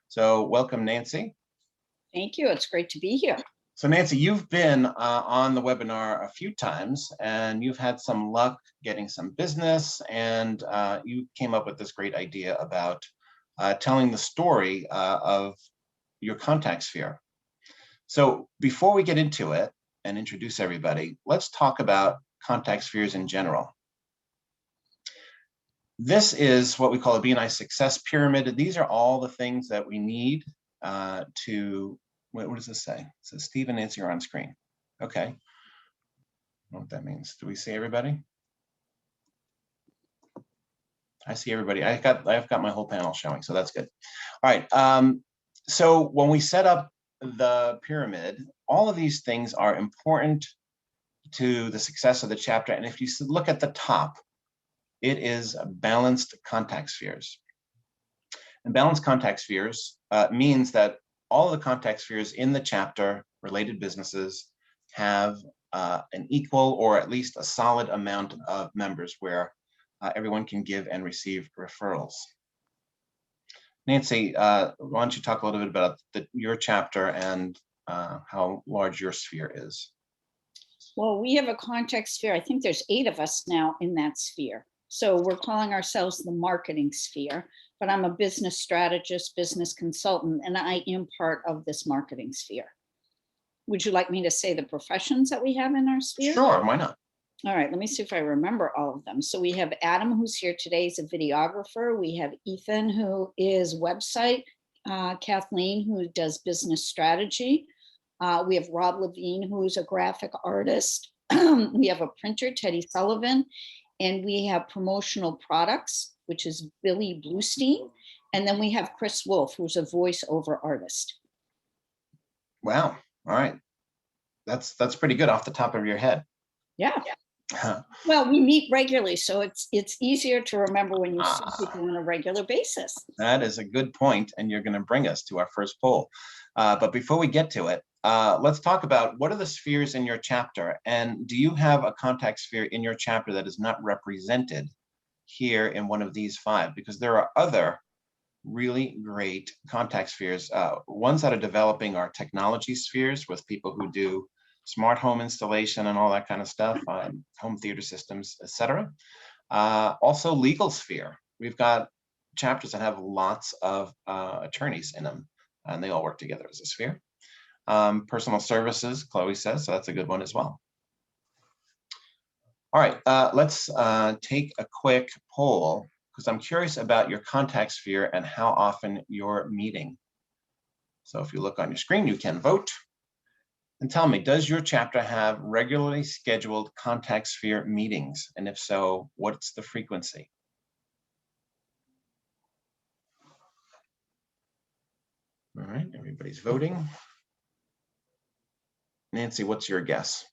So welcome, Nancy. Thank you. It's great to be here. So Nancy, you've been on the webinar a few times and you've had some luck getting some business, and you came up with this great idea about telling the story of your contact sphere. So before we get into it and introduce everybody, let's talk about contact spheres in general. This is what we call a BNI success pyramid. These are all the things that we need to, what does this say? It says Steve and Nancy are on screen. Okay. I don't know what that means. Do we see everybody? I see everybody. I've got my whole panel showing, so that's good. All right. So when we set up the pyramid, all of these things are important to the success of the chapter. And if you look at the top, it is balanced contact spheres. And balanced contact spheres means that all of the contact spheres in the chapter, related businesses, have an equal or at least a solid amount of members where everyone can give and receive referrals. Nancy, why don't you talk a little bit about your chapter and how large your sphere is? Well, we have a contact sphere. I think there's 8 of us now in that sphere. So we're calling ourselves the marketing sphere, but I'm a business strategist, business consultant, and I am part of this marketing sphere. Would you like me to say the professions that we have in our sphere? Sure, why not? All right, let me see if I remember all of them. So we have Adam, who's here today, is a videographer. We have Ethan, who is website. Kathleen, who does business strategy. We have Rob Levine, who's a graphic artist. We have a printer, Teddy Sullivan. And we have promotional products, which is Billy Bluestein. And then we have Chris Wolf, who's a voiceover artist. Wow. All right. That's pretty good off the top of your head. Yeah. Well, we meet regularly, so it's easier to remember when you see people on a regular basis. That is a good point, and you're going to bring us to our first poll. But before we get to it, let's talk about what are the spheres in your chapter, and do you have a contact sphere in your chapter that is not represented here in one of these 5? Because there are other really great contact spheres. Ones that are developing are technology spheres with people who do smart home installation and all that kind of stuff, home theater systems, etc. Also legal sphere. We've got chapters that have lots of attorneys in them, and they all work together as a sphere. Personal services, Chloe says, so that's a good one as well. All right, let's take a quick poll, because I'm curious about your contact sphere and how often you're meeting. So if you look on your screen, you can vote. And tell me, does your chapter have regularly scheduled contact sphere meetings? And if so, what's the frequency? All right, everybody's voting. Nancy, what's your guess?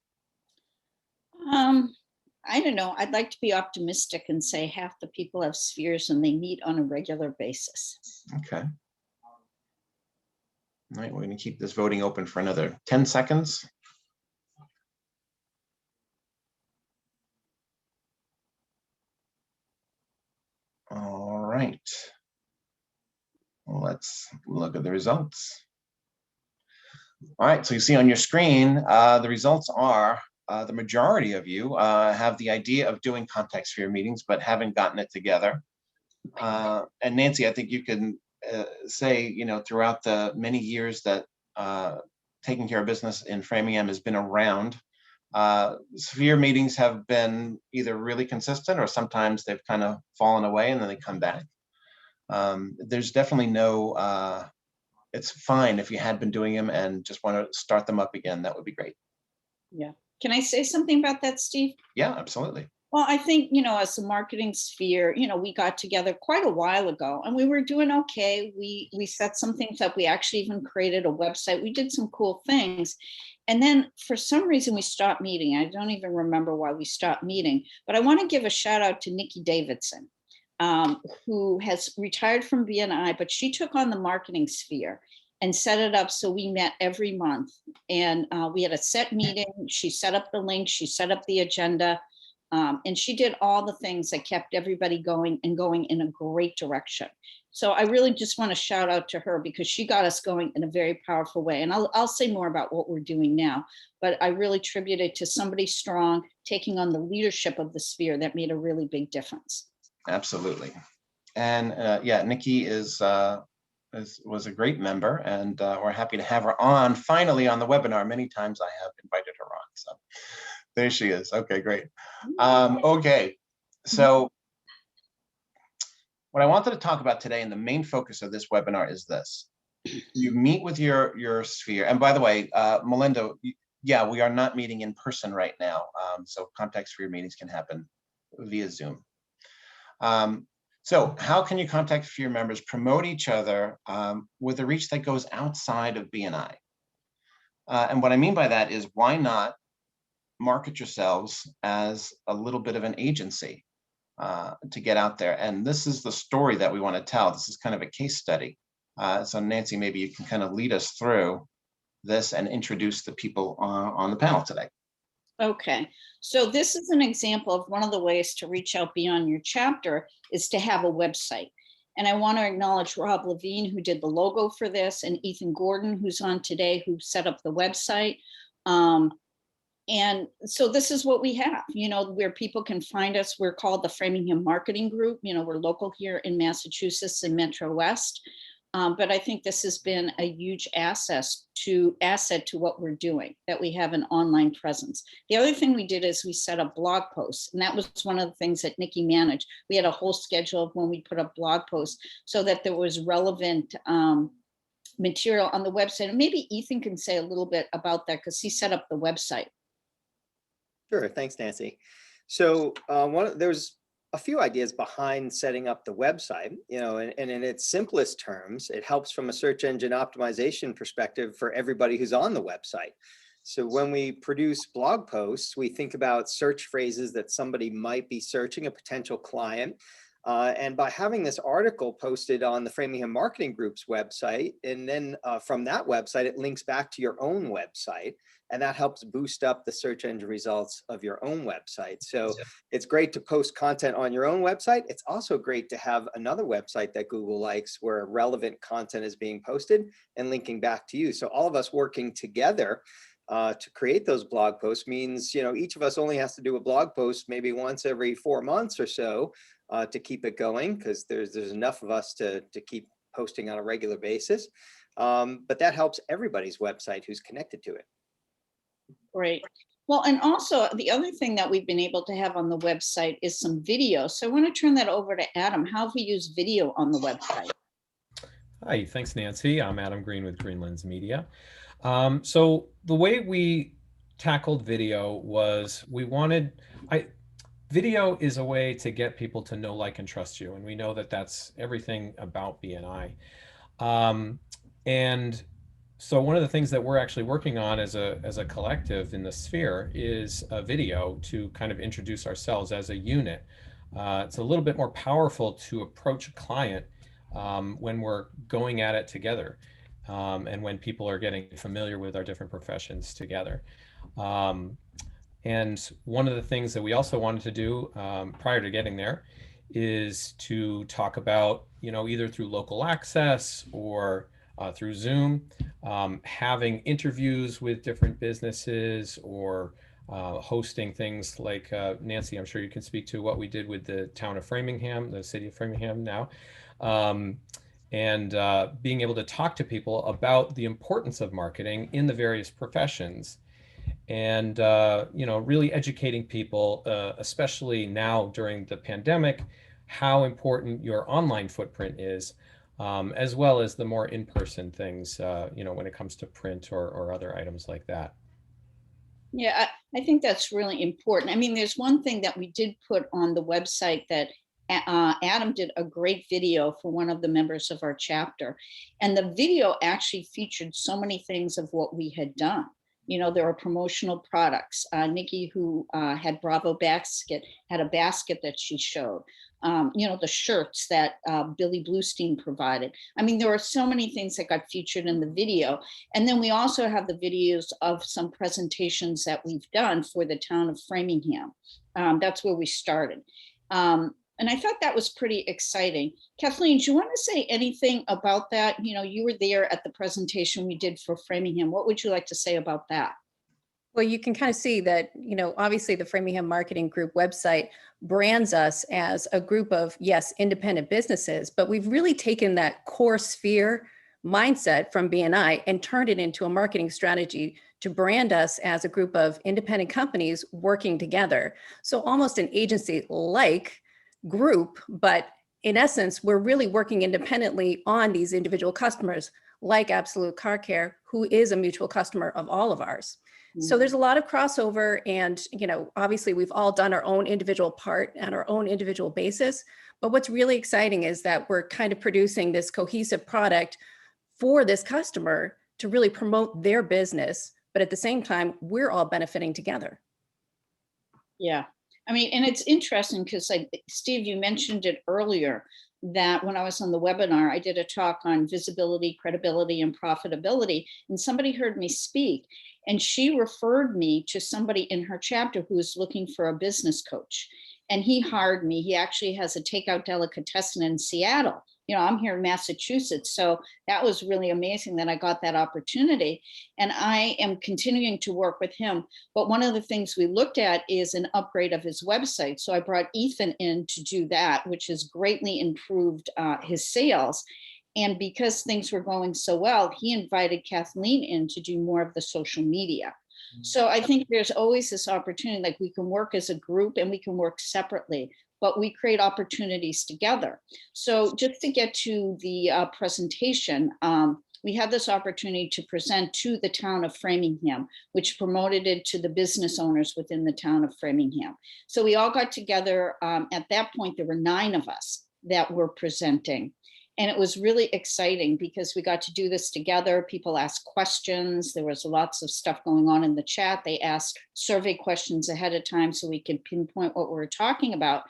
I don't know. I'd like to be optimistic and say half the people have spheres and they meet on a regular basis. Okay. All right, we're going to keep this voting open for another 10 seconds. All right. Let's look at the results. All right, so you see on your screen, the results are the majority of you have the idea of doing contact sphere meetings, but haven't gotten it together. And Nancy, I think you can say, throughout the many years that taking care of business in Framingham has been around, sphere meetings have been either really consistent or sometimes they've kind of fallen away and then they come back. There's definitely no, it's fine if you had been doing them and just want to start them up again. That would be great. Yeah. Can I say something about that, Steve? Yeah, absolutely. Well, I think, as a marketing sphere, we got together quite a while ago and we were doing okay. We set some things up. We actually even created a website. We did some cool things. And then for some reason we stopped meeting. I don't even remember why we stopped meeting, but I want to give a shout out to Nikki Davidson, who has retired from BNI, but she took on the marketing sphere and set it up so we met every month. And we had a set meeting. She set up the link, she set up the agenda. And she did all the things that kept everybody going and going in a great direction. So I really just want to shout out to her because she got us going in a very powerful way. And I'll say more about what we're doing now, but I really attribute it to somebody strong taking on the leadership of the sphere that made a really big difference. Absolutely. And yeah, Nikki was a great member, and we're happy to have her on finally on the webinar. Many times I have invited her on, so there she is. Okay, great. Okay, so what I wanted to talk about today, and the main focus of this webinar, is this. You meet with your sphere, and by the way, Melinda, yeah, we are not meeting in person right now, so contact sphere meetings can happen via Zoom. So how can you contact sphere members, promote each other with a reach that goes outside of BNI? And what I mean by that is, why not market yourselves as a little bit of an agency to get out there? And this is the story that we want to tell. This is kind of a case study. So Nancy, maybe you can kind of lead us through this and introduce the people on the panel today. Okay, so this is an example of one of the ways to reach out beyond your chapter is to have a website. And I want to acknowledge Rob Levine, who did the logo for this, and Ethan Gordon, who's on today, who set up the website. And so this is what we have, where people can find us. We're called the Framingham Marketing Group. We're local here in Massachusetts and Metro West. But I think this has been a huge asset to what we're doing, that we have an online presence. The other thing we did is we set up blog posts, and that was one of the things that Nikki managed. We had a whole schedule of when we put up blog posts so that there was relevant material on the website. And maybe Ethan can say a little bit about that because he set up the website. Sure, thanks, Nancy. So there's a few ideas behind setting up the website, and in its simplest terms, it helps from a search engine optimization perspective for everybody who's on the website. So when we produce blog posts, we think about search phrases that somebody might be searching, a potential client. And by having this article posted on the Framingham Marketing Group's website, and then from that website, it links back to your own website. And that helps boost up the search engine results of your own website. So it's great to post content on your own website. It's also great to have another website that Google likes where relevant content is being posted and linking back to you. So all of us working together to create those blog posts means, each of us only has to do a blog post maybe once every 4 months or so to keep it going, because there's enough of us to keep posting on a regular basis. But that helps everybody's website who's connected to it. Great. Well, and also the other thing that we've been able to have on the website is some video. So I want to turn that over to Adam. How have we used video on the website? Hi, thanks, Nancy. I'm Adam Green with Green Lens Media. So the way we tackled video was video is a way to get people to know, like, and trust you. And we know that that's everything about BNI. And so one of the things that we're actually working on as a collective in the sphere is a video to kind of introduce ourselves as a unit. It's a little bit more powerful to approach a client when we're going at it together and when people are getting familiar with our different professions together. And one of the things that we also wanted to do prior to getting there is to talk about, either through local access or through Zoom, having interviews with different businesses or hosting things like, Nancy, I'm sure you can speak to what we did with the town of Framingham, the city of Framingham now, and being able to talk to people about the importance of marketing in the various professions. And, really educating people, especially now during the pandemic, how important your online footprint is, as well as the more in-person things, when it comes to print or other items like that. Yeah, I think that's really important. I mean, there's one thing that we did put on the website that Adam did a great video for one of the members of our chapter. And the video actually featured so many things of what we had done. There are promotional products. Nikki, who had Bravo Basket, had a basket that she showed. The shirts that Billy Bluestein provided. I mean, there are so many things that got featured in the video. And then we also have the videos of some presentations that we've done for the town of Framingham. That's where we started. And I thought that was pretty exciting. Kathleen, do you want to say anything about that? You know, you were there at the presentation we did for Framingham. What would you like to say about that? Well, you can kind of see that, obviously the Framingham Marketing Group website brands us as a group of, yes, independent businesses, but we've really taken that core sphere mindset from BNI and turned it into a marketing strategy to brand us as a group of independent companies working together. So almost an agency-like group, but in essence, we're really working independently on these individual customers, like Absolute Car Care, who is a mutual customer of all of ours. So there's a lot of crossover, and obviously we've all done our own individual part and our own individual basis. But what's really exciting is that we're kind of producing this cohesive product for this customer to really promote their business. But at the same time, we're all benefiting together. Yeah. I mean, and it's interesting because, like, Steve, you mentioned it earlier, that when I was on the webinar, I did a talk on visibility, credibility, and profitability. And somebody heard me speak, and she referred me to somebody in her chapter who was looking for a business coach. And he hired me. He actually has a takeout delicatessen in Seattle. I'm here in Massachusetts. So that was really amazing that I got that opportunity. And I am continuing to work with him. But one of the things we looked at is an upgrade of his website. So I brought Ethan in to do that, which has greatly improved his sales. And because things were going so well, he invited Kathleen in to do more of the social media. So I think there's always this opportunity, like we can work as a group and we can work separately, but we create opportunities together. So just to get to the presentation, we had this opportunity to present to the town of Framingham, which promoted it to the business owners within the town of Framingham. So we all got together. At that point, there were 9 of us that were presenting. And it was really exciting because we got to do this together. People asked questions. There was lots of stuff going on in the chat. They asked survey questions ahead of time so we could pinpoint what we were talking about.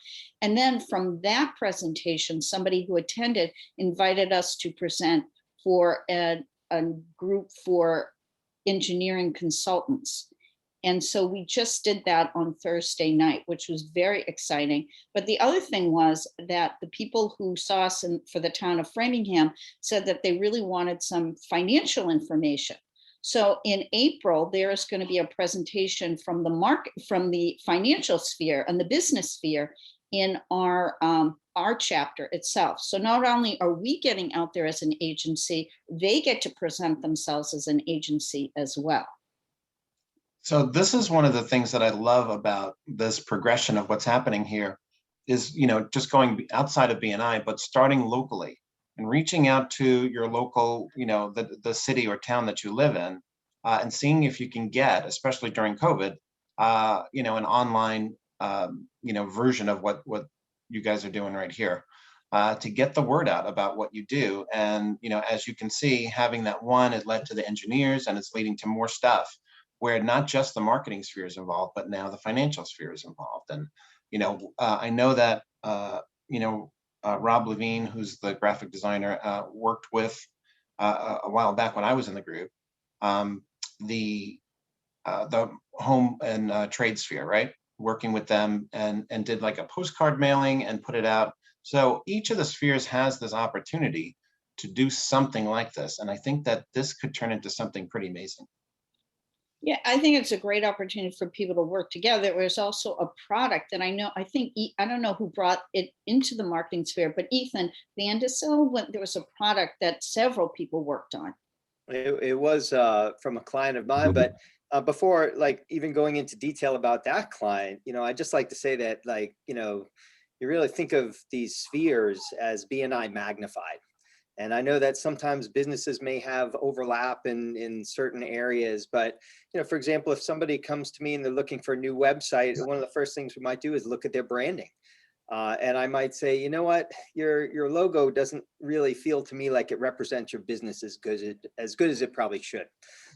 And then from that presentation, somebody who attended invited us to present for a group for engineering consultants. And so we just did that on Thursday night, which was very exciting. But the other thing was that the people who saw us for the town of Framingham said that they really wanted some financial information. So in April, there is going to be a presentation from the financial sphere and the business sphere in our chapter itself. So not only are we getting out there as an agency, they get to present themselves as an agency as well. So this is one of the things that I love about this progression of what's happening here is, just going outside of BNI, but starting locally and reaching out to your local, the city or town that you live in, and seeing if you can get, especially during COVID, an online, version of what you guys are doing right here, to get the word out about what you do. And, as you can see, having that one, it led to the engineers, and it's leading to more stuff, where not just the marketing sphere is involved, but now the financial sphere is involved. And, I know that, Rob Levine, who's the graphic designer, worked with a while back when I was in the group, the home and trade sphere, right? Working with them and did like a postcard mailing and put it out. So each of the spheres has this opportunity to do something like this. And I think that this could turn into something pretty amazing. Yeah, I think it's a great opportunity for people to work together. There's also a product that I don't know who brought it into the marketing sphere, but Ethan Vandesel, there was a product that several people worked on. It was from a client of mine, but before even going into detail about that client, I just like to say that you really think of these spheres as BNI Magnified. And I know that sometimes businesses may have overlap in certain areas, but for example, if somebody comes to me and they're looking for a new website, one of the first things we might do is look at their branding. And I might say, you know what, your logo doesn't really feel to me like it represents your business as good as it probably should.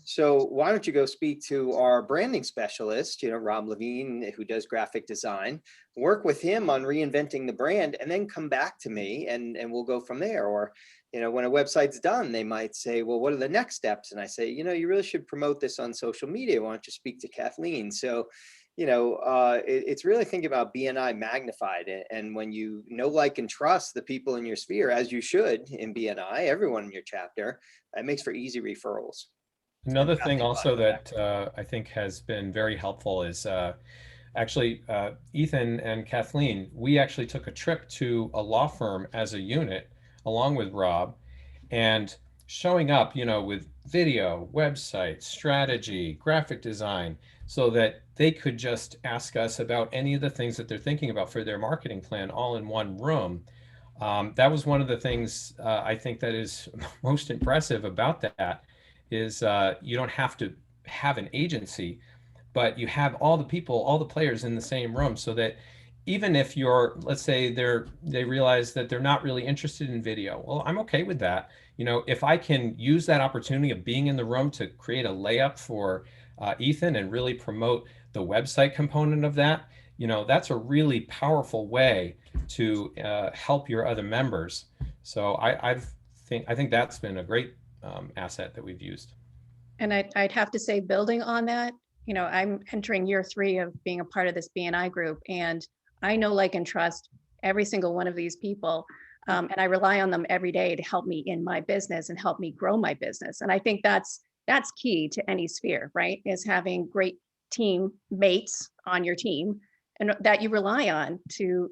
So why don't you go speak to our branding specialist, Rob Levine, who does graphic design, work with him on reinventing the brand, and then come back to me and we'll go from there. Or, when a website's done, they might say, well, what are the next steps? And I say, you really should promote this on social media. Why don't you speak to Kathleen? So it's really thinking about BNI Magnified. And when you know, like, and trust the people in your sphere, as you should in BNI, everyone in your chapter, that makes for easy referrals. Another thing also that I think has been very helpful is actually Ethan and Kathleen, we actually took a trip to a law firm as a unit along with Rob, and showing up, with video, website, strategy, graphic design, so that they could just ask us about any of the things that they're thinking about for their marketing plan all in one room. That was one of the things I think that is most impressive about that is you don't have to have an agency, but you have all the people, all the players in the same room, so that even if let's say they realize that they're not really interested in video, well, I'm okay with that. If I can use that opportunity of being in the room to create a layup for Ethan and really promote the website component of that, that's a really powerful way to help your other members. So I think that's been a great asset that we've used. And I'd have to say, building on that, I'm entering year 3 of being a part of this BNI group, and I know, like, and trust every single one of these people. And I rely on them every day to help me in my business and help me grow my business. And I think that's key to any sphere, right? Is having great team mates on your team and that you rely on to,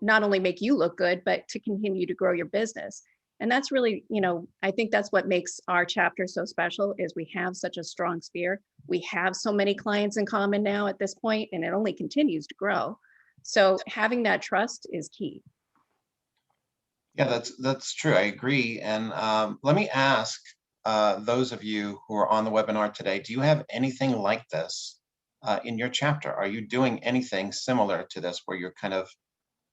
not only make you look good, but to continue to grow your business. And that's really, I think that's what makes our chapter so special, is we have such a strong sphere. We have so many clients in common now at this point, and it only continues to grow. So having that trust is key. Yeah, that's true. I agree. And let me ask those of you who are on the webinar today, do you have anything like this in your chapter? Are you doing anything similar to this, where you're kind of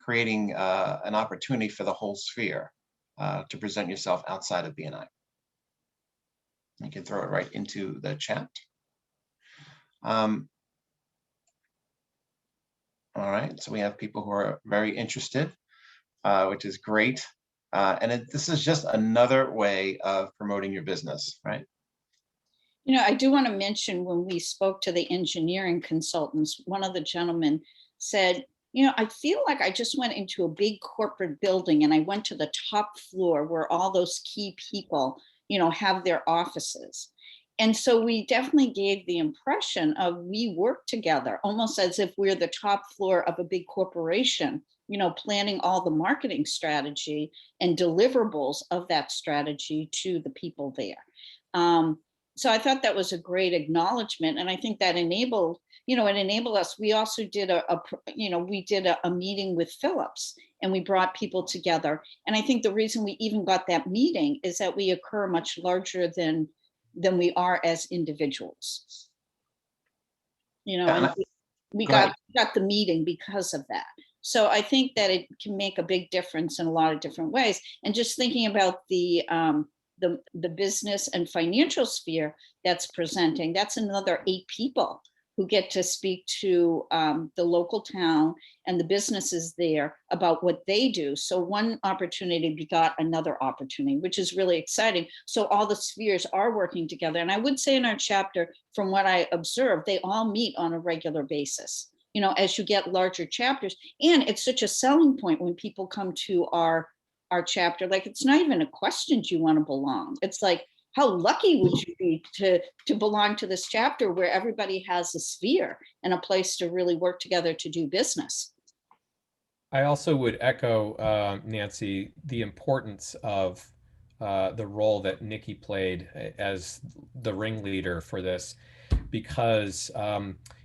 creating an opportunity for the whole sphere to present yourself outside of BNI? You can throw it right into the chat. All right, so we have people who are very interested, which is great. And this is just another way of promoting your business, right? I do want to mention, when we spoke to the engineering consultants, one of the gentlemen said, I feel like I just went into a big corporate building and I went to the top floor where all those key people, have their offices. And so we definitely gave the impression of we work together, almost as if we're the top floor of a big corporation, planning all the marketing strategy and deliverables of that strategy to the people there. So I thought that was a great acknowledgement. And I think that enabled us. We also did a meeting with Philips, and we brought people together. And I think the reason we even got that meeting is that we occur much larger than we are as individuals. And we got the meeting because of that. So I think that it can make a big difference in a lot of different ways. And just thinking about the business and financial sphere that's presenting, that's another 8 people who get to speak to the local town and the businesses there about what they do. So one opportunity begot another opportunity, which is really exciting. So all the spheres are working together. And I would say in our chapter, from what I observed, they all meet on a regular basis, as you get larger chapters. And it's such a selling point when people come to our chapter. Like, it's not even a question, do you want to belong? It's like, how lucky would you be to belong to this chapter where everybody has a sphere and a place to really work together to do business? I also would echo, Nancy, the importance of the role that Nikki played as the ringleader for this, because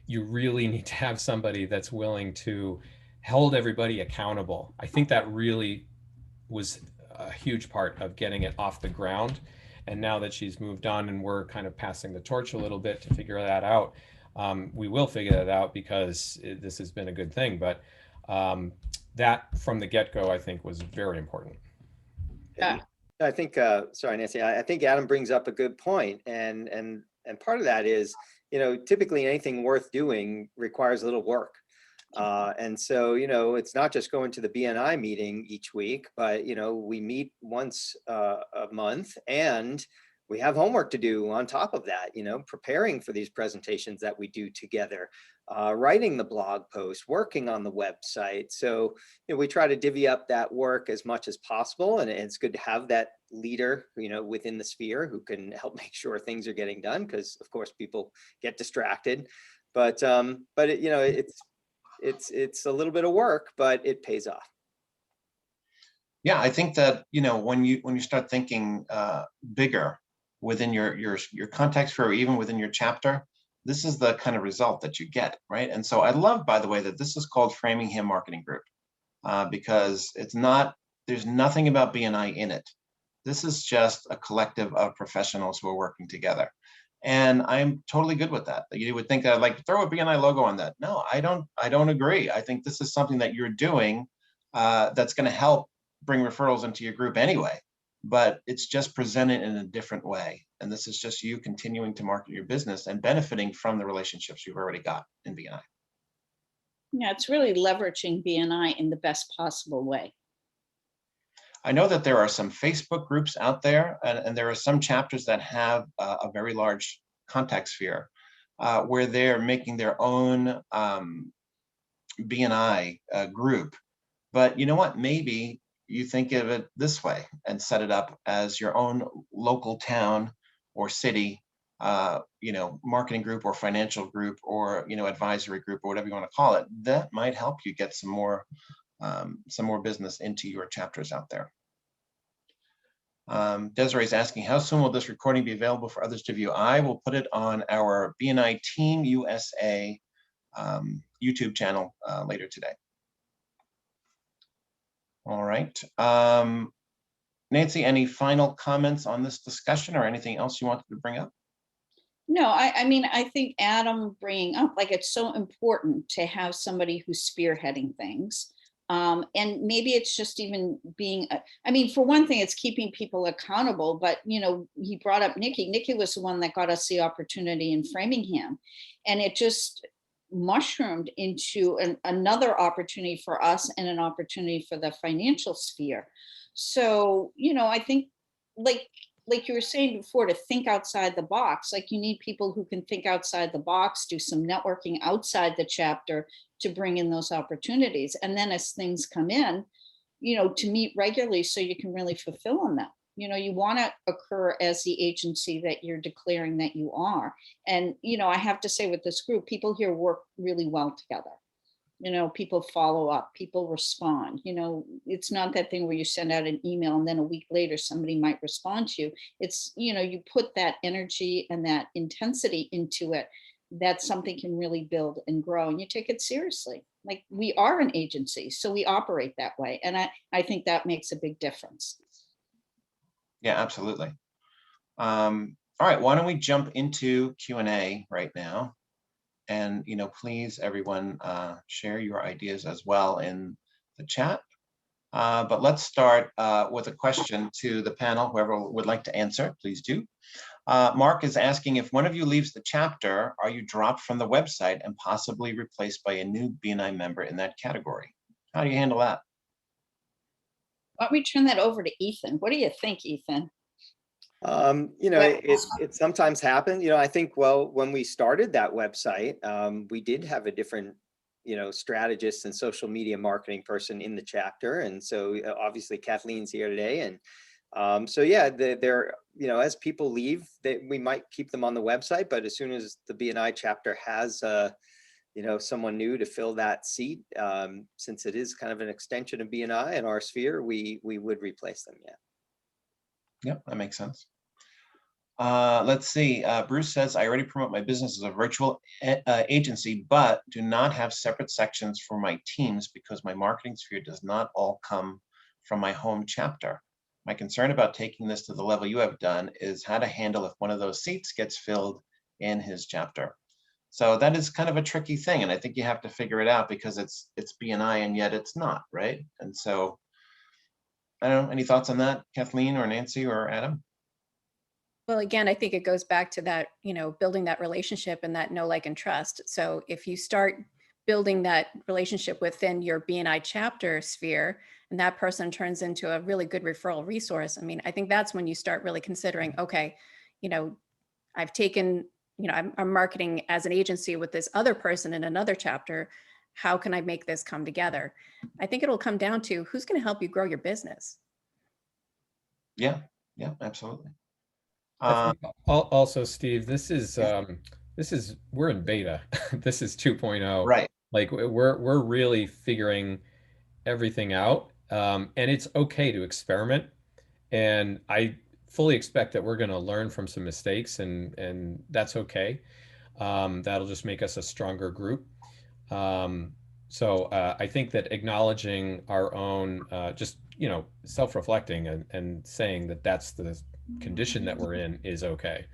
you really need to have somebody that's willing to hold everybody accountable. I think that really was a huge part of getting it off the ground. And now that she's moved on and we're kind of passing the torch a little bit to figure that out, we will figure that out, because this has been a good thing. But that from the get-go, I think, was very important. Yeah. I think, sorry, Nancy, I think Adam brings up a good point. And part of that is, typically anything worth doing requires a little work. And so, it's not just going to the BNI meeting each week, but, we meet once a month, and we have homework to do on top of that, preparing for these presentations that we do together, writing the blog post, working on the website. So we try to divvy up that work as much as possible. And it's good to have that leader, within the sphere who can help make sure things are getting done, because of course people get distracted. But it's a little bit of work, but it pays off. Yeah, I think that, when you start thinking bigger within your context sphere, or even within your chapter, this is the kind of result that you get, right? And so I love, by the way, that this is called Framingham Marketing Group, because there's nothing about BNI in it. This is just a collective of professionals who are working together. And I'm totally good with that. You would think that I'd like throw a BNI logo on that. No, I don't agree. I think this is something that you're doing that's going to help bring referrals into your group anyway, but it's just presented in a different way. And this is just you continuing to market your business and benefiting from the relationships you've already got in BNI. Yeah, it's really leveraging BNI in the best possible way. I know that there are some Facebook groups out there, and there are some chapters that have a very large contact sphere where they're making their own BNI group. But you know what? Maybe you think of it this way and set it up as your own local town or city, marketing group or financial group or, advisory group or whatever you want to call it. That might help you get some more business into your chapters out there. Desiree is asking, how soon will this recording be available for others to view? I will put it on our BNI Team USA YouTube channel later today. All right. Nancy, any final comments on this discussion or anything else you wanted to bring up? No, I think Adam bringing up, it's so important to have somebody who's spearheading things. And maybe it's just even being, for one thing, it's keeping people accountable, but, he brought up Nikki. Nikki was the one that got us the opportunity in Framingham, and it just mushroomed into another opportunity for us and an opportunity for the financial sphere. So, I think like you were saying before, to think outside the box, you need people who can think outside the box, do some networking outside the chapter to bring in those opportunities. And then as things come in, to meet regularly so you can really fulfill on them. You want to occur as the agency that you're declaring that you are. And, I have to say with this group, people here work really well together. People follow up, people respond. It's not that thing where you send out an email and then a week later somebody might respond to you. It's, you put that energy and that intensity into it, that something can really build and grow, and you take it seriously. Like, we are an agency, so we operate that way. And I think that makes a big difference. Yeah, absolutely. All right, why don't we jump into Q&A right now? And, please, everyone, share your ideas as well in the chat. But let's start with a question to the panel. Whoever would like to answer, please do. Mark is asking, if one of you leaves the chapter, are you dropped from the website and possibly replaced by a new BNI member in that category? How do you handle that? Why don't we turn that over to Ethan? What do you think, Ethan? It sometimes happens. I think, when we started that website, we did have a different, strategist and social media marketing person in the chapter. And so obviously Kathleen's here today. And so, yeah, they're, as people leave, we might keep them on the website, but as soon as the BNI chapter has, someone new to fill that seat, since it is kind of an extension of BNI and our sphere, we would replace them. Yeah. Yep, that makes sense. Let's see. Bruce says, I already promote my business as a virtual agency, but do not have separate sections for my teams because my marketing sphere does not all come from my home chapter. My concern about taking this to the level you have done is how to handle if one of those seats gets filled in his chapter. So that is kind of a tricky thing. And I think you have to figure it out because it's BNI and yet it's not, right? And so, I don't know, any thoughts on that, Kathleen or Nancy or Adam? Well, again, I think it goes back to that, building that relationship and that know, like, and trust. So if you start building that relationship within your BNI chapter sphere, and that person turns into a really good referral resource, I think that's when you start really considering, okay, I've taken, I'm marketing as an agency with this other person in another chapter. How can I make this come together? I think it'll come down to who's going to help you grow your business. Yeah, absolutely. I think also, Steve, this is we're in beta. This is 2.0. Right. Like we're really figuring everything out. And it's okay to experiment. And I fully expect that we're going to learn from some mistakes, and that's okay. That'll just make us a stronger group. So I think that acknowledging our own, just self-reflecting and saying that that's the condition that we're in is okay.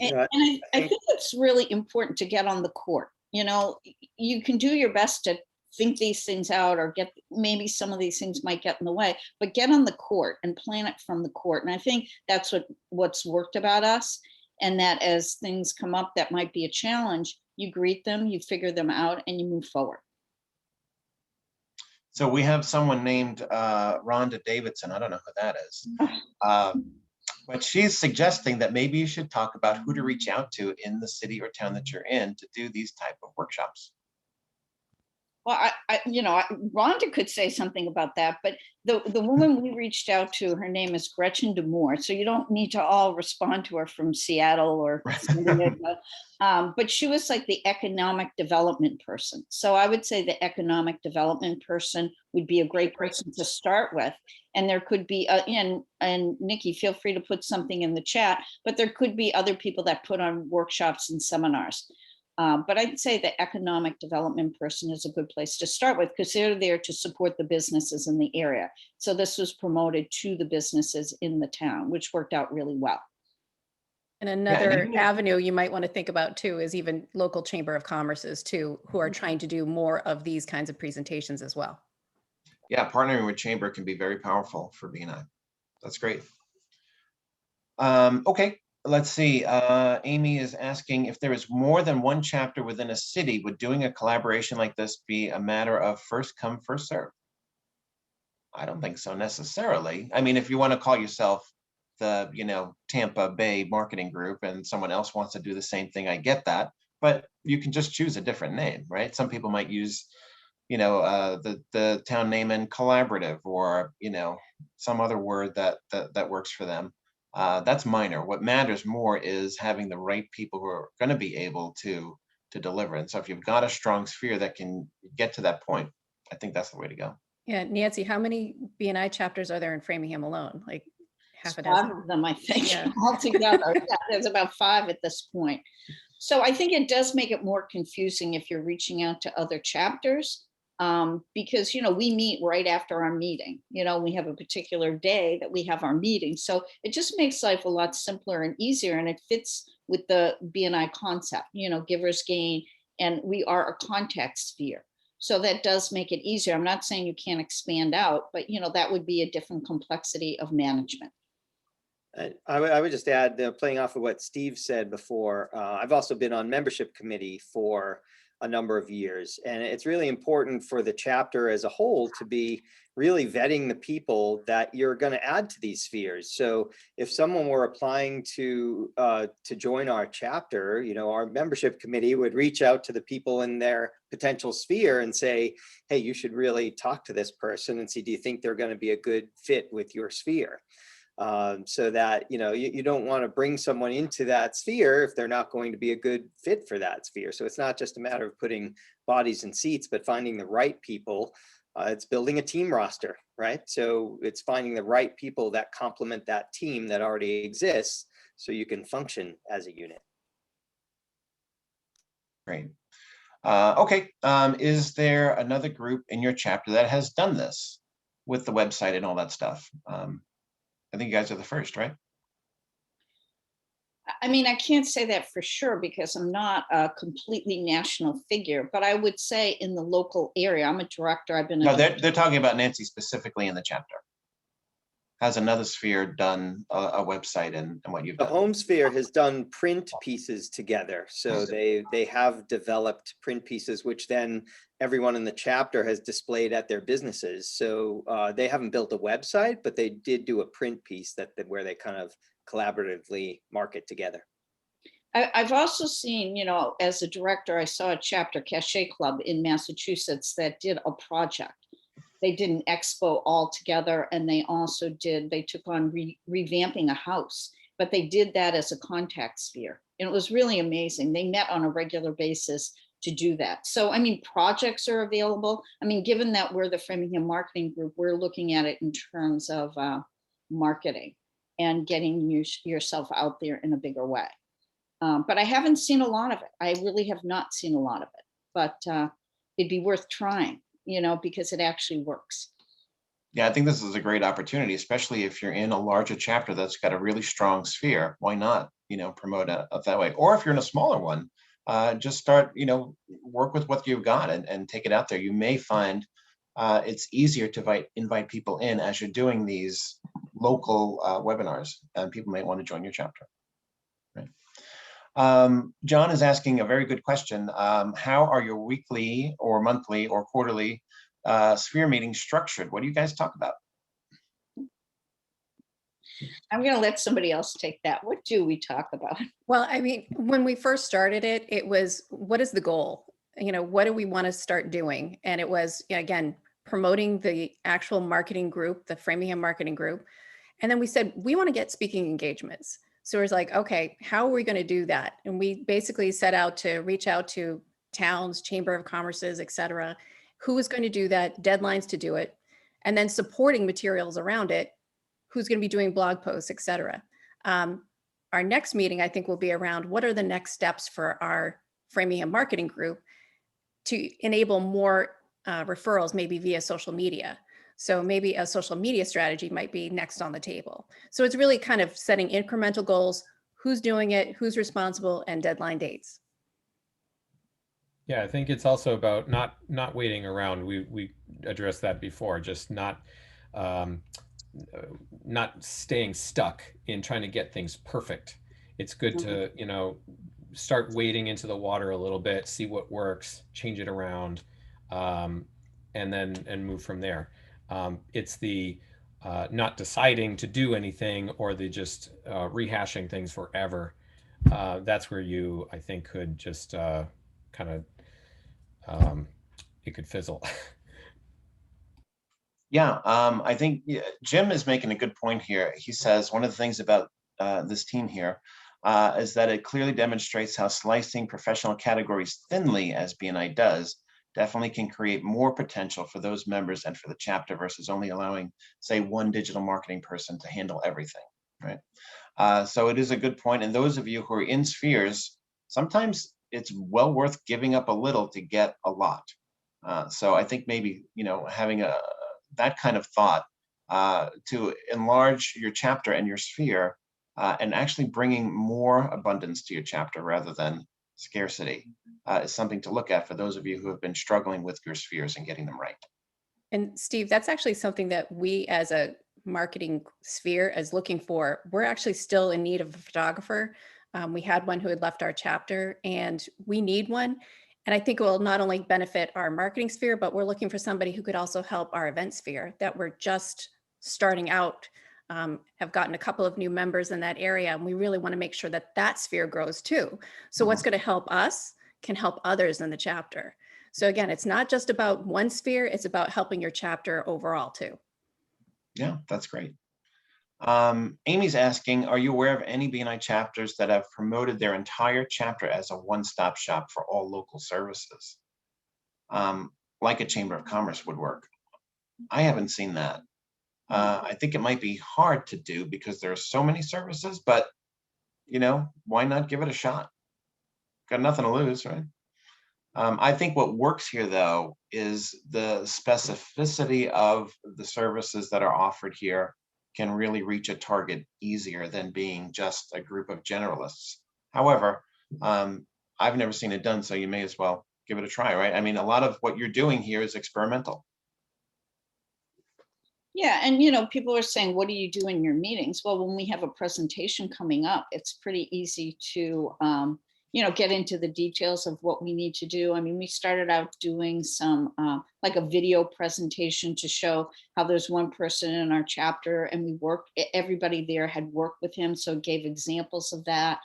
And I think it's really important to get on the court. You can do your best to think these things out, or maybe some of these things might get in the way, but get on the court and plan it from the court. And I think that's what's worked about us. And that as things come up that might be a challenge, you greet them, you figure them out, and you move forward. So we have someone named Rhonda Davidson. I don't know who that is. But she's suggesting that maybe you should talk about who to reach out to in the city or town that you're in to do these type of workshops. Well, Rhonda could say something about that, but the woman we reached out to, her name is Gretchen DeMoore. So you don't need to all respond to her from Seattle or San Diego. But she was like the economic development person. So I would say the economic development person would be a great person to start with. And there could be, and Nikki, feel free to put something in the chat, but there could be other people that put on workshops and seminars. But I'd say the economic development person is a good place to start with, because they're there to support the businesses in the area. So this was promoted to the businesses in the town, which worked out really well. And another avenue you might want to think about too is even local chamber of commerces too, who are trying to do more of these kinds of presentations as well. Yeah, partnering with chamber can be very powerful for BNI. That's great. Okay. Let's see. Amy is asking if there is more than one chapter within a city, would doing a collaboration like this be a matter of first come, first serve? I don't think so necessarily. I mean, if you want to call yourself the, Tampa Bay marketing group and someone else wants to do the same thing, I get that, but you can just choose a different name, right? Some people might use, the town name in collaborative, or, some other word that works for them. That's minor. What matters more is having the right people who are going to be able to deliver. And so if you've got a strong sphere that can get to that point, I think that's the way to go. Yeah, Nancy, how many BNI chapters are there in Framingham alone? Like half a dozen? 5 of them, I think, Yeah. altogether. Yeah, there's about 5 at this point. So I think it does make it more confusing if you're reaching out to other chapters. Because, we meet right after our meeting, we have a particular day that we have our meeting. So it just makes life a lot simpler and easier. And it fits with the BNI concept, givers gain, and we are a contact sphere. So that does make it easier. I'm not saying you can't expand out, but, that would be a different complexity of management. I would just add, playing off of what Steve said before, I've also been on membership committee for a number of years. And it's really important for the chapter as a whole to be really vetting the people that you're going to add to these spheres. So if someone were applying to join our chapter, our membership committee would reach out to the people in their potential sphere and say, hey, you should really talk to this person and see, do you think they're going to be a good fit with your sphere? So that, you don't want to bring someone into that sphere if they're not going to be a good fit for that sphere. So it's not just a matter of putting bodies in seats, but finding the right people. It's building a team roster, right? So it's finding the right people that complement that team that already exists so you can function as a unit. Great. Okay. Is there another group in your chapter that has done this with the website and all that stuff? I think you guys are the first, right? I mean, I can't say that for sure because I'm not a completely national figure, but I would say in the local area, I'm a director. I've been. No, they're talking about Nancy specifically in the chapter. Has another sphere done a website and what you've done? The home sphere has done print pieces together. So they have developed print pieces, which then everyone in the chapter has displayed at their businesses. So they haven't built a website, but they did do a print piece where they kind of collaboratively market together. I've also seen, you know, as a director, I saw a chapter, Cachet Club in Massachusetts, that did a project. They did an expo all together, and they also they took on revamping a house, but they did that as a contact sphere. And it was really amazing. They met on a regular basis to do that. So, I mean, projects are available. I mean, given that we're the Framingham Marketing Group, we're looking at it in terms of marketing and getting yourself out there in a bigger way. But I haven't seen a lot of it. I really have not seen a lot of it, but it'd be worth trying, you know, because it actually works. Yeah, I think this is a great opportunity, especially if you're in a larger chapter that's got a really strong sphere. Why not, you know, promote it that way? Or if you're in a smaller one, just start, you know, work with what you've got and take it out there. You may find it's easier to invite people in as you're doing these local webinars, and people may want to join your chapter. Right. John is asking a very good question. How are your weekly or monthly or quarterly sphere meetings structured? What do you guys talk about? I'm going to let somebody else take that. What do we talk about? Well, I mean, when we first started it, it was, what is the goal? You know, what do we want to start doing? And it was, again, promoting the actual marketing group, the Framingham Marketing Group. And then we said, we want to get speaking engagements. So it was like, okay, how are we going to do that? And we basically set out to reach out to towns, Chamber of Commerce's, et cetera, who is going to do that, deadlines to do it, and then supporting materials around it, who's going to be doing blog posts, et cetera. Our next meeting, I think, will be around what are the next steps for our Framingham Marketing Group to enable more referrals, maybe via social media. So maybe a social media strategy might be next on the table. So it's really kind of setting incremental goals, who's doing it, who's responsible, and deadline dates. Yeah, I think it's also about not waiting around. We addressed that before, just not staying stuck in trying to get things perfect. It's good to, you know, start wading into the water a little bit, see what works, change it around, and move from there. It's the not deciding to do anything or the just rehashing things forever. That's where you, I think, could just kind of, it could fizzle. Yeah, I think Jim is making a good point here. He says one of the things about this team here is that it clearly demonstrates how slicing professional categories thinly, as BNI does, definitely can create more potential for those members and for the chapter versus only allowing, say, one digital marketing person to handle everything, right? So it is a good point. And those of you who are in spheres, sometimes it's well worth giving up a little to get a lot. So I think maybe, you know, having that kind of thought to enlarge your chapter and your sphere and actually bringing more abundance to your chapter rather than scarcity is something to look at for those of you who have been struggling with your spheres and getting them right. And Steve, that's actually something that we as a marketing sphere is looking for. We're actually still in need of a photographer. We had one who had left our chapter and we need one. And I think it will not only benefit our marketing sphere, but we're looking for somebody who could also help our event sphere that we're just starting out, have gotten a couple of new members in that area. And we really want to make sure that that sphere grows too. So what's going to help us can help others in the chapter. So again, it's not just about one sphere, it's about helping your chapter overall too. Yeah, that's great. Amy's asking, are you aware of any BNI chapters that have promoted their entire chapter as a one-stop shop for all local services? Like a Chamber of Commerce would work. I haven't seen that. I think it might be hard to do because there are so many services, but you know, why not give it a shot? Got nothing to lose, right? I think what works here, though, is the specificity of the services that are offered here can really reach a target easier than being just a group of generalists. However, I've never seen it done, so you may as well give it a try, right? I mean, a lot of what you're doing here is experimental. Yeah, and you know, people are saying, what do you do in your meetings? Well, when we have a presentation coming up, it's pretty easy to get into the details of what we need to do. I mean, we started out doing some like a video presentation to show how there's one person in our chapter and we worked, everybody there had worked with him. So it gave examples of that.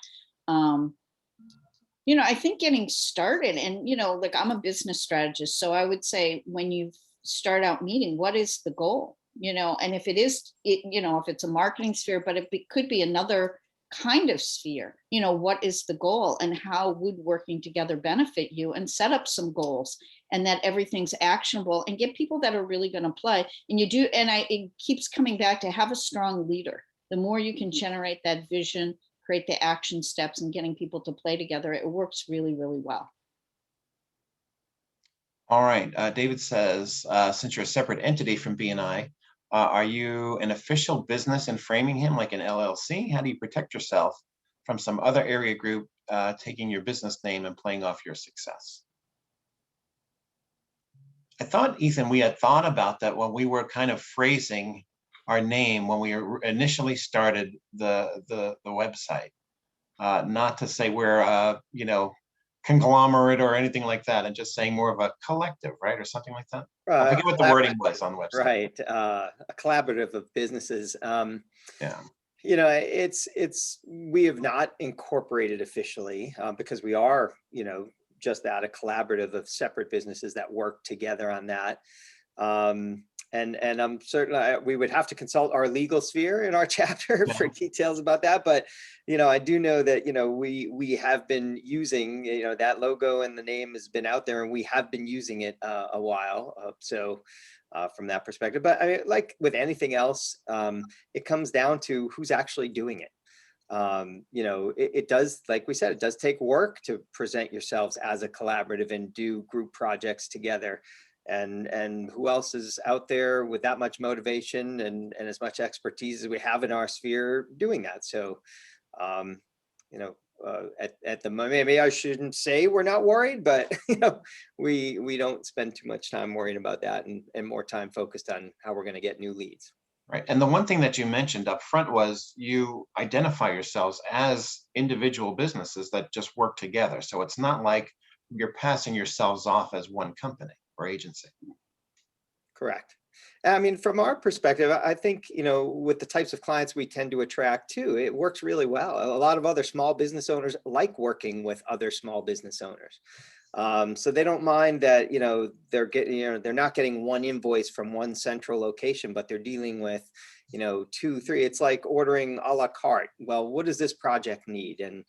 I think getting started and, like I'm a business strategist. So I would say when you start out meeting, what is the goal? And if it is, if it's a marketing sphere, but it could be another kind of sphere, what is the goal and how would working together benefit you, and set up some goals and that everything's actionable and get people that are really going to play. And you do, and it keeps coming back to have a strong leader. The more you can generate that vision, create the action steps and getting people to play together, it works really, really well. All right, David says, since you're a separate entity from BNI, are you an official business in Framingham, like an LLC? How do you protect yourself from some other area group taking your business name and playing off your success? I thought, Ethan, we had thought about that when we were kind of phrasing our name when we initially started the website. Not to say we're, conglomerate or anything like that, and just saying more of a collective, right? Or something like that. I forget what the wording was on the website. Right, a collaborative of businesses. Yeah. We have not incorporated officially because we are, just that, a collaborative of separate businesses that work together on that. And I'm certain we would have to consult our legal sphere in our chapter for details about that. But, I do know that, we have been using, that logo and the name has been out there and we have been using it a while. So from that perspective, but I mean, like with anything else, it comes down to who's actually doing it. It does, like we said, it does take work to present yourselves as a collaborative and do group projects together. And who else is out there with that much motivation and as much expertise as we have in our sphere doing that? So, at the moment, maybe I shouldn't say we're not worried, but we don't spend too much time worrying about that and more time focused on how we're going to get new leads. Right. And the one thing that you mentioned up front was you identify yourselves as individual businesses that just work together. So it's not like you're passing yourselves off as one company or agency. Correct. I mean, from our perspective, I think, with the types of clients we tend to attract too, it works really well. A lot of other small business owners like working with other small business owners. So they don't mind that, they're not getting one invoice from one central location, but they're dealing with, 2, 3. It's like ordering a la carte. Well, what does this project need? And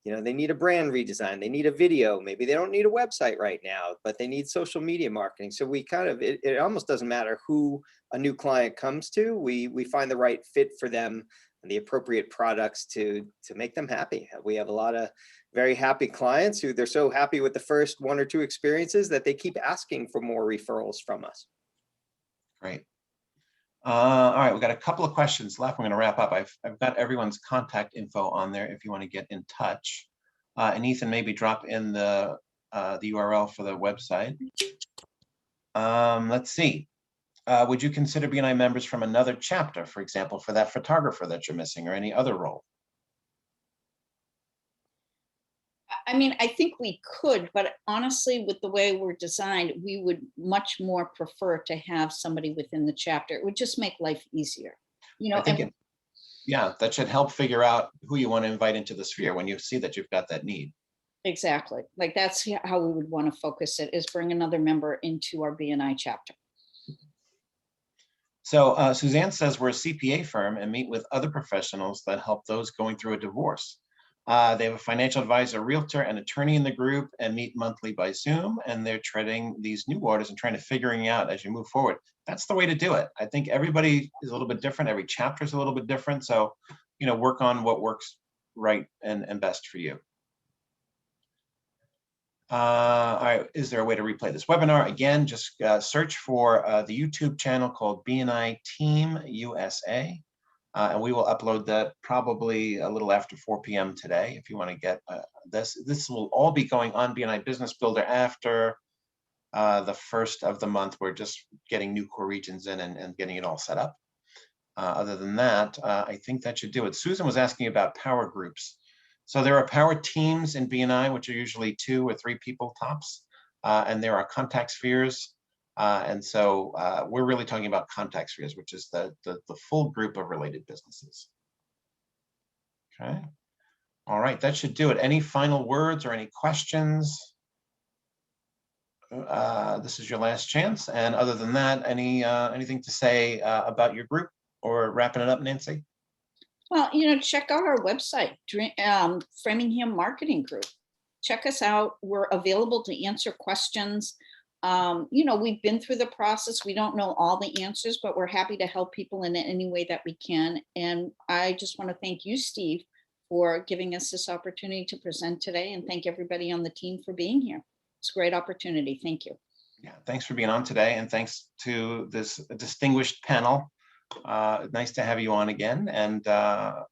they need a brand redesign. They need a video. Maybe they don't need a website right now, but they need social media marketing. So we kind of, it almost doesn't matter who a new client comes to. We find the right fit for them and the appropriate products to make them happy. We have a lot of very happy clients who they're so happy with the first 1 or 2 experiences that they keep asking for more referrals from us. Great. All right, we've got a couple of questions left. We're going to wrap up. I've got everyone's contact info on there if you want to get in touch. And Ethan, maybe drop in the URL for the website. Let's see. Would you consider BNI members from another chapter, for example, for that photographer that you're missing or any other role? I mean, I think we could, but honestly, with the way we're designed, we would much more prefer to have somebody within the chapter. It would just make life easier, I think yeah, that should help figure out who you want to invite into the sphere when you see that you've got that need. Exactly. Like that's how we would want to focus it, is bring another member into our BNI chapter. So Suzanne says we're a CPA firm and meet with other professionals that help those going through a divorce. They have a financial advisor, realtor, and attorney in the group and meet monthly by Zoom. And they're treading these new waters and trying to figuring out as you move forward. That's the way to do it. I think everybody is a little bit different. Every chapter is a little bit different. So, work on what works right and best for you. All right, is there a way to replay this webinar? Again, just search for the YouTube channel called BNI Team USA. And we will upload that probably a little after 4 p.m. today. If you want to get this will all be going on BNI Business Builder after the first of the month. We're just getting new core regions in and getting it all set up. Other than that, I think that should do it. Susan was asking about power groups. So there are power teams in BNI, which are usually 2 or 3 people tops, and there are contact spheres. And so we're really talking about contact spheres, which is the full group of related businesses. Okay. All right, that should do it. Any final words or any questions? This is your last chance. And other than that, anything to say about your group, or wrapping it up, Nancy? Well, check out our website, Framingham Marketing Group. Check us out. We're available to answer questions. We've been through the process. We don't know all the answers, but we're happy to help people in any way that we can. And I just want to thank you, Steve, for giving us this opportunity to present today, and thank everybody on the team for being here. It's a great opportunity. Thank you. Yeah, thanks for being on today, and thanks to this distinguished panel. Nice to have you on again, and to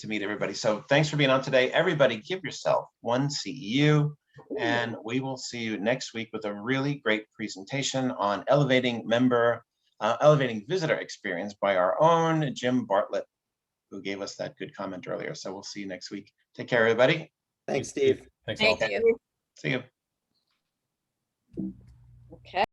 meet everybody. So thanks for being on today. Everybody give yourself one CEU, and we will see you next week with a really great presentation on elevating visitor experience by our own Jim Bartlett, who gave us that good comment earlier. So we'll see you next week. Take care, everybody. Thanks, Steve. Thanks all. Thank you. See you. Okay.